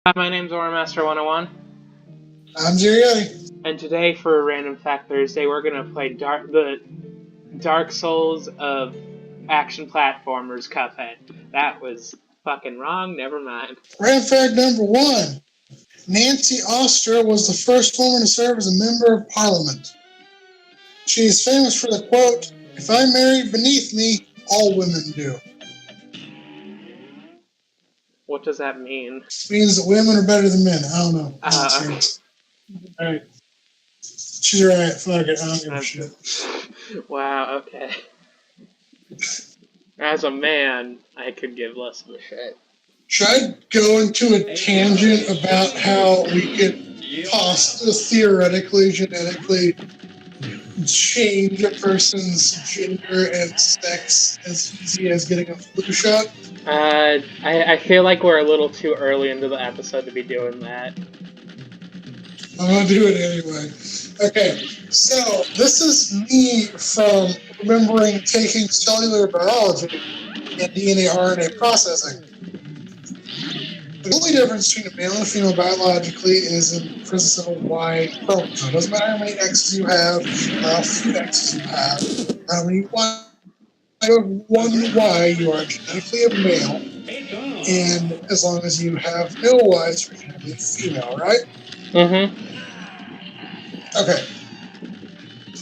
Hi, my name's Auramaster 101. I'm Yeti. And today for Random Fact Thursday, we're gonna play the Dark Souls of action platformers Cuphead. That was fucking wrong, never mind. Random fact number 1. Nancy Oster was the first woman to serve as a member of parliament. She is famous for the quote, "If I marry beneath me, all women do." What does that mean? It means that women are better than men. I don't know. Okay. Alright. She's right. Fuck it. I don't give a shit. Wow, okay. As a man, I could give less of a shit. Should I go into a tangent about how we could possibly, theoretically, genetically change a person's gender and sex as easy as getting a flu shot? I feel like we're a little too early into the episode to be doing that. I'm gonna do it anyway. Okay, so this is me from remembering taking cellular biology and DNA RNA processing. The only difference between a male and a female biologically is in the presence of a Y chromosome. It doesn't matter how many X's you have, or how few X's you have, how many Y. One Y, you are genetically a male, and as long as you have no Y's, you're genetically female, right? Mm-hmm. Okay.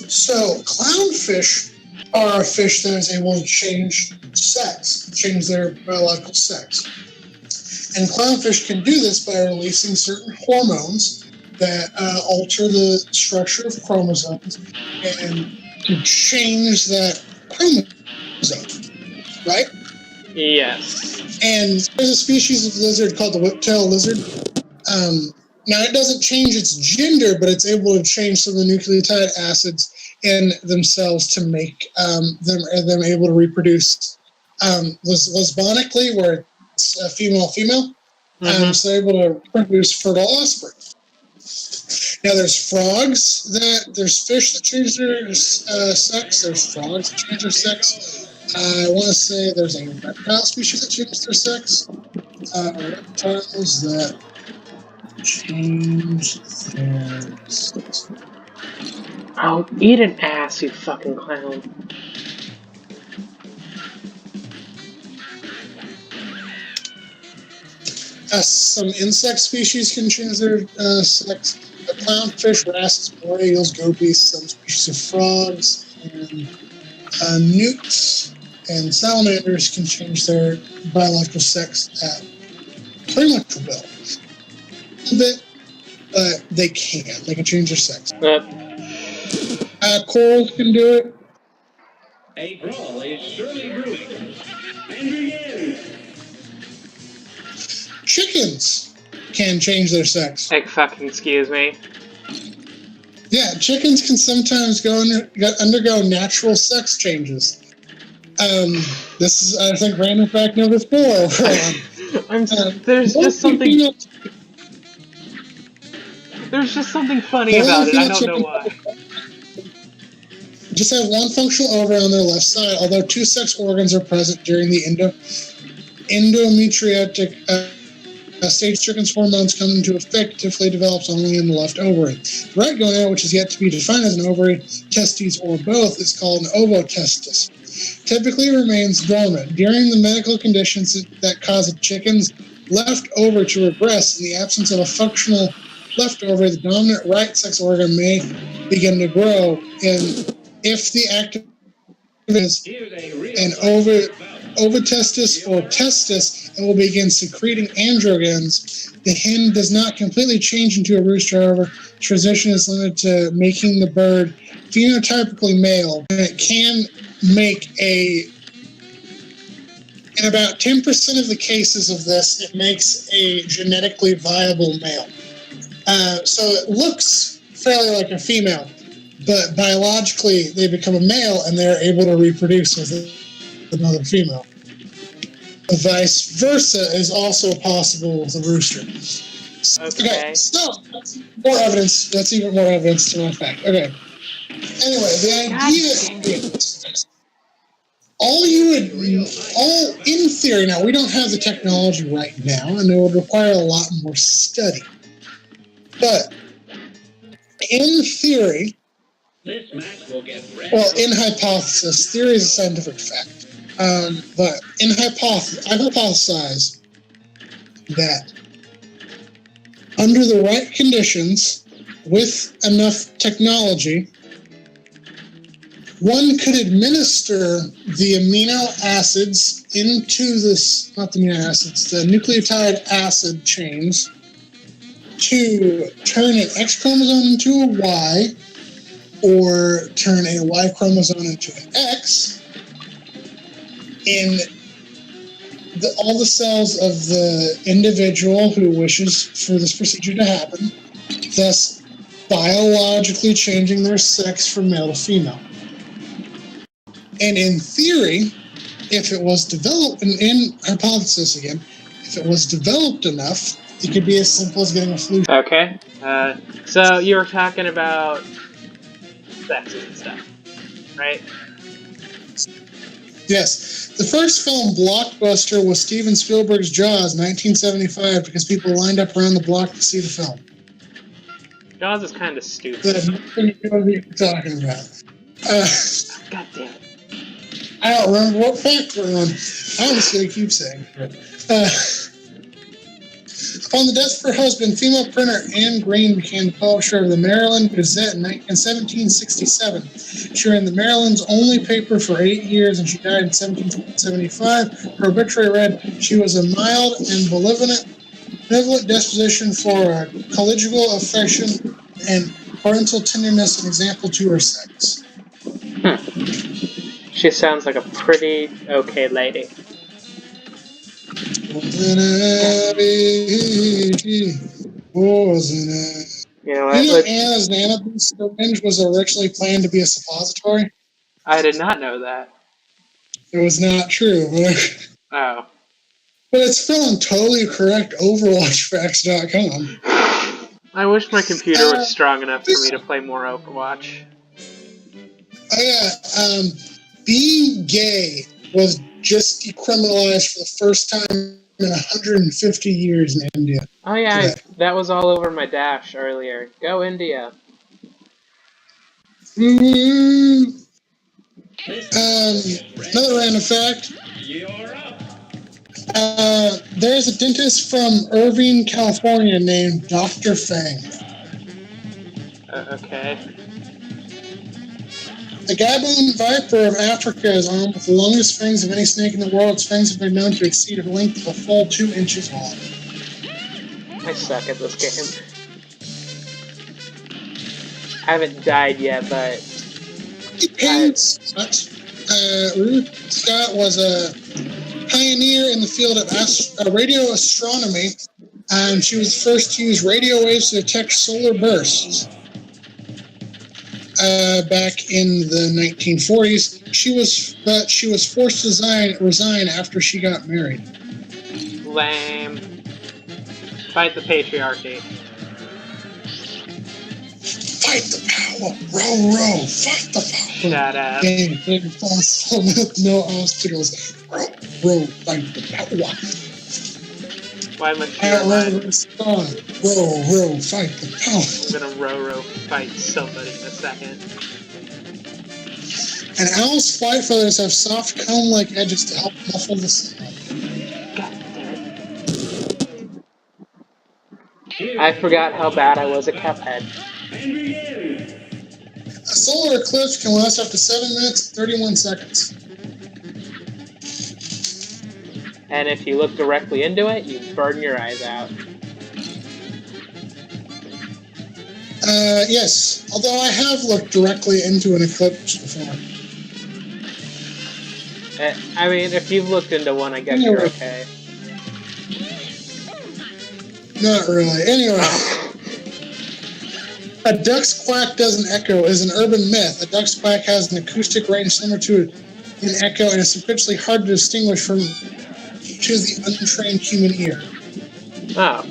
So, clownfish are a fish that is able to change sex, change their biological sex. And clownfish can do this by releasing certain hormones that alter the structure of chromosomes and to change that chromosome, right? Yes. And there's a species of lizard called the whiptail lizard. Now, it doesn't change its gender, but it's able to change some of the nucleotide acids in themselves to make them able to reproduce lesbonically, where it's a female-female. Mm-hmm. So they're able to produce fertile offspring. Now, there's there's fish that change their sex. There's frogs that change their sex. I want to say there's a reptile species that changes their sex. Reptiles that change their sex. Oh, eat an ass, you fucking clown. Some insect species can change their sex. The clownfish, wrasses, moray, eels, gobies, some species of frogs, and newts and salamanders can change their biological sex at pretty much will. A bit, but they can. They can change their sex. Corals can do it. A brawl is surely brewing. And begin! Chickens can change their sex. Excuse me. Yeah, chickens can sometimes undergo natural sex changes. This is, I think, random fact number 4. There's just something. There's just something funny about it. I don't know why. Just have one functional ovary on their left side, although 2 sex organs are present during the endometriotic stage. Chicken's hormones come into effect typically develops only in the left ovary. The right gonad, which is yet to be defined as an ovary, testes, or both, is called an ovotestis. Typically remains dormant. During the medical conditions that cause a chicken's left ovary to regress, in the absence of a functional left ovary, the dominant right sex organ may begin to grow. And if the active is an ovotestis or testis, it will begin secreting androgens. The hen does not completely change into a rooster, however. Transition is limited to making the bird phenotypically male, and it can make in about 10% of the cases of this, it makes a genetically viable male. So it looks fairly like a female, but biologically they become a male and they're able to reproduce with another female. Vice versa is also possible with a rooster. Okay, so that's more evidence. That's even more evidence to my fact. Okay. Anyway, the idea is all in theory, now we don't have the technology right now, and it would require a lot more study. But in theory, This match will get well, in hypothesis, theory is a scientific fact. But in hypothesis, I hypothesize that under the right conditions, with enough technology, one could administer the amino acids into this, not the amino acids, the nucleotide acid chains to turn an X chromosome into a Y or turn a Y chromosome into an X in all the cells of the individual who wishes for this procedure to happen, thus biologically changing their sex from male to female. And in theory, if it was developed, in hypothesis again, if it was developed enough, it could be as simple as getting a flu shot. Okay. So you were talking about sex and stuff, right? Yes. The first film blockbuster was Steven Spielberg's Jaws, 1975, because people lined up around the block to see the film. Jaws is kind of stupid. That has nothing to do with what you're talking about. God damn it. I don't remember what fact we're on. I'm just going to keep saying it. Upon the death of her husband, female printer Anne Green became the publisher of the Maryland Gazette in 1767. She ran the Maryland's only paper for 8 years, and she died in 1775. Her obituary read, "She was a mild and benevolent disposition for conjugal affection and parental tenderness, an example to her sex." She sounds like a pretty okay lady. Wasn't it? You know You know, what? Anna's Nana syringe was originally planned to be a suppository. I did not know that. It was not true, Oh. but it's still on totally correct OverwatchFacts.com. I wish my computer was strong enough for me to play more Overwatch. Oh yeah, being gay was just decriminalized for the first time in 150 years in India. Oh yeah, that was all over my dash earlier. Go India. Another random fact. You're up. There's a dentist from Irvine, California named Dr. Fang. Okay. The Gaboon viper of Africa is armed with the longest fangs of any snake in the world. Its fangs have been known to exceed a length of a full 2 inches long. I suck at this game. I haven't died yet, but... Payne-Scott. Ruth Scott was a pioneer in the field of radio astronomy, and she was the first to use radio waves to detect solar bursts. Back in the 1940s, she was forced to resign after she got married. Lame. Fight the patriarchy. Fight the power, row, fight the power. Shut up. Game, fast, no obstacles. Row, fight the power. Why am I Row, fight the power. I'm gonna row fight somebody in a second. And owl's flight feathers have soft comb-like edges to help muffle the sound. God damn it. I forgot how bad I was at Cuphead. And begin. A solar eclipse can last up to 7 minutes and 31 seconds. And if you look directly into it, you burn your eyes out. Yes, although I have looked directly into an eclipse before. I mean, if you've looked into one, I guess you're okay. Not really. Anyway. A duck's quack doesn't echo is an urban myth. A duck's quack has an acoustic range similar to an echo and is substantially hard to distinguish to the untrained human ear. Oh.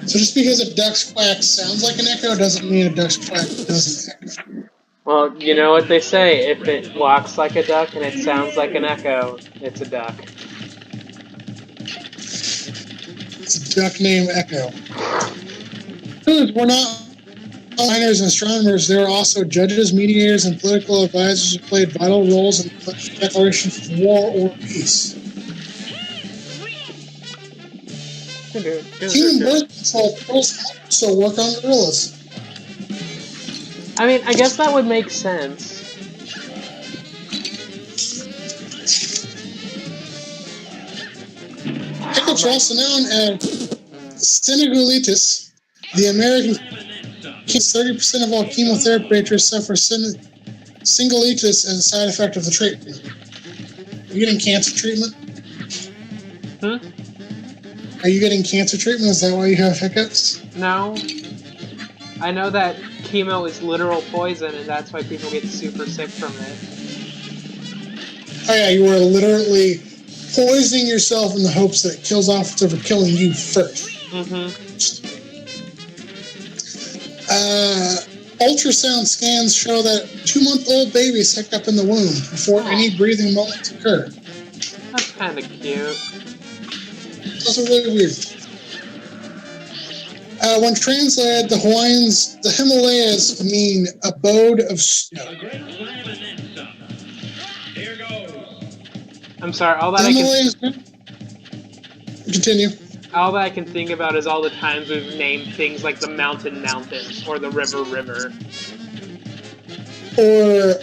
So just because a duck's quack sounds like an echo doesn't mean a duck's quack doesn't echo. Well, you know what they say, if it walks like a duck and it sounds like an echo, it's a duck. It's a duck named Echo. We're not miners and astronomers. There are also judges, mediators, and political advisors who played vital roles in the declaration for war or peace. Human birth control also work on gorillas. I mean, I guess that would make sense. Hiccups are also known as syngultitis. The American 30% of all chemotherapy patients suffer syngultitis as a side effect of the treatment. Are you getting cancer treatment? Are you getting cancer treatment? Is that why you have hiccups? No. I know that chemo is literal poison, and that's why people get super sick from it. Oh yeah, you are literally poisoning yourself in the hopes that it kills off whatever killing you first. Ultrasound scans show that 2-month-old babies hiccup in the womb before any breathing moments occur. That's kind of cute. It's also really weird. When translated, the Himalayas mean abode of snow. A great climb and then some. Here goes. I'm sorry, all that I can think about is all the times we've named things like the mountain or the river. Or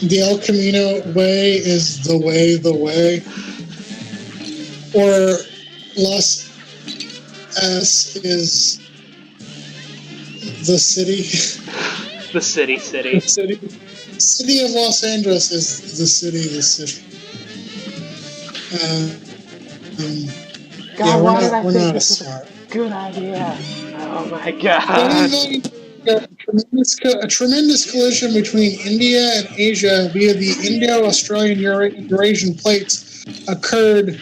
the El Camino way is the way. Or Los S is the city. The city. The city of Los Angeles is the city. God, why did I we're think not this was smart. a good idea? Oh my god. A tremendous collision between India and Asia via the Indo-Australian Eurasian plates occurred,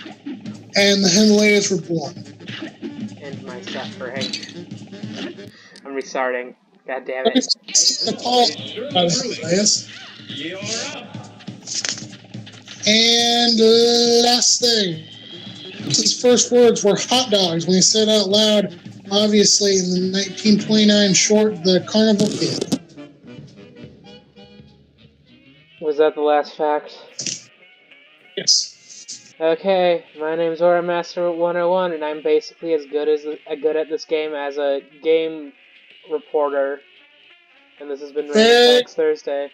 and the Himalayas were born. End my suffering. I'm restarting. God damn it. You're up. And last thing. His first words were hot dogs when he said out loud, obviously, in the 1929 short, The Carnival Kid. Was that the last fact? Yes. Okay, my name's Auramaster 101, and I'm basically as good at this game as a game reporter. And this has been Random Facts Thursday.